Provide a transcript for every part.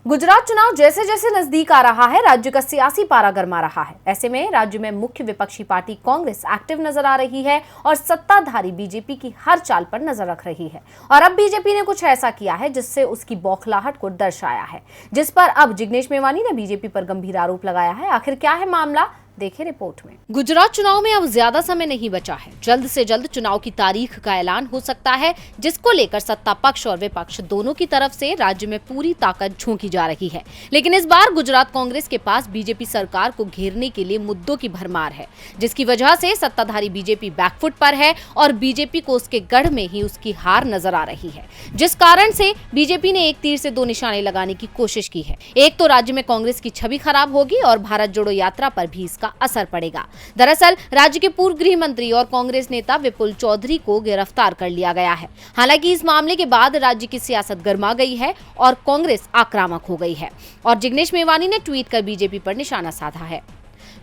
गुजरात चुनाव जैसे जैसे नजदीक आ रहा है, राज्य का सियासी पारा गरमा रहा है। ऐसे में राज्य में मुख्य विपक्षी पार्टी कांग्रेस एक्टिव नजर आ रही है और सत्ताधारी बीजेपी की हर चाल पर नजर रख रही है। और अब बीजेपी ने कुछ ऐसा किया है जिससे उसकी बौखलाहट को दर्शाया है, जिस पर अब जिग्नेश मेवानी ने बीजेपी पर गंभीर आरोप लगाया है। आखिर क्या है मामला, देखें रिपोर्ट में। गुजरात चुनाव में अब ज्यादा समय नहीं बचा है। जल्द से जल्द चुनाव की तारीख का ऐलान हो सकता है, जिसको लेकर सत्ता पक्ष और विपक्ष दोनों की तरफ से राज्य में पूरी ताकत झोंकी जा रही है। लेकिन इस बार गुजरात कांग्रेस के पास बीजेपी सरकार को घेरने के लिए मुद्दों की भरमार है, जिसकी वजह से सत्ताधारी बीजेपी बैकफुट पर है और बीजेपी को उसके गढ़ में ही उसकी हार नजर आ रही है, जिस कारण से बीजेपी ने एक तीर से दो निशाने लगाने की कोशिश की है। एक तो राज्य में कांग्रेस की छवि खराब होगी और भारत जोड़ो यात्रा पर भी का असर पड़ेगा। दरअसल राज्य के पूर्व गृह मंत्री और कांग्रेस नेता विपुल चौधरी को गिरफ्तार कर लिया गया है। हालांकि इस मामले के बाद राज्य की सियासत गर्मा गई है और कांग्रेस आक्रामक हो गई है और जिग्नेश मेवानी ने ट्वीट कर बीजेपी पर निशाना साधा है।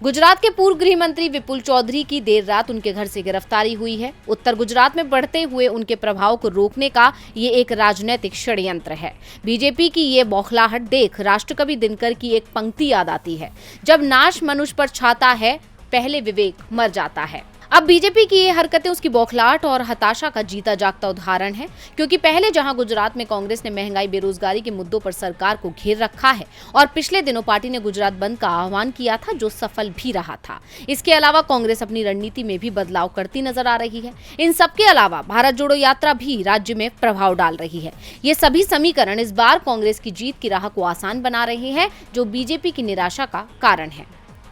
गुजरात के पूर्व गृह मंत्री विपुल चौधरी की देर रात उनके घर से गिरफ्तारी हुई है। उत्तर गुजरात में बढ़ते हुए उनके प्रभाव को रोकने का ये एक राजनीतिक षड्यंत्र है। बीजेपी की ये बौखलाहट देख राष्ट्रकवि दिनकर की एक पंक्ति याद आती है, जब नाश मनुष्य पर छाता है, पहले विवेक मर जाता है। अब बीजेपी की ये हरकतें उसकी बौखलाहट और हताशा का जीता जागता उदाहरण है, क्योंकि पहले जहां गुजरात में कांग्रेस ने महंगाई बेरोजगारी के मुद्दों पर सरकार को घेर रखा है और पिछले दिनों पार्टी ने गुजरात बंद का आह्वान किया था, जो सफल भी रहा था। इसके अलावा कांग्रेस अपनी रणनीति में भी बदलाव करती नजर आ रही है। इन सबके अलावा भारत जोड़ो यात्रा भी राज्य में प्रभाव डाल रही है। ये सभी समीकरण इस बार कांग्रेस की जीत की राह को आसान बना रहे हैं, जो बीजेपी की निराशा का कारण है।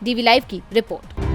डीवी लाइव की रिपोर्ट।